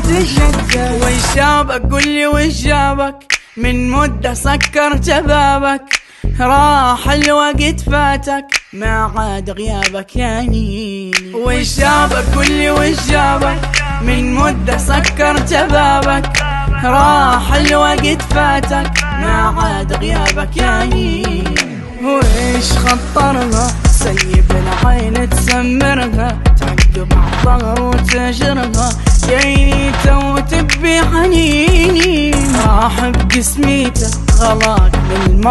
تشدد. وش جابك قولي وش جابك؟ من مدة سكرت بابك، راح الوقت فاتك ما عاد غيابك يا نيني. وش جابك قولي وش جابك؟ من مدة سكرت بابك، راح الوقت فاتك ما عاد غيابك يا نيني. وإيش خطرها سيب العين تسمرها، تعقب عالظهر وتجرها، جايني تو تبي حنيني. راح بقسميته غلاك من الماضي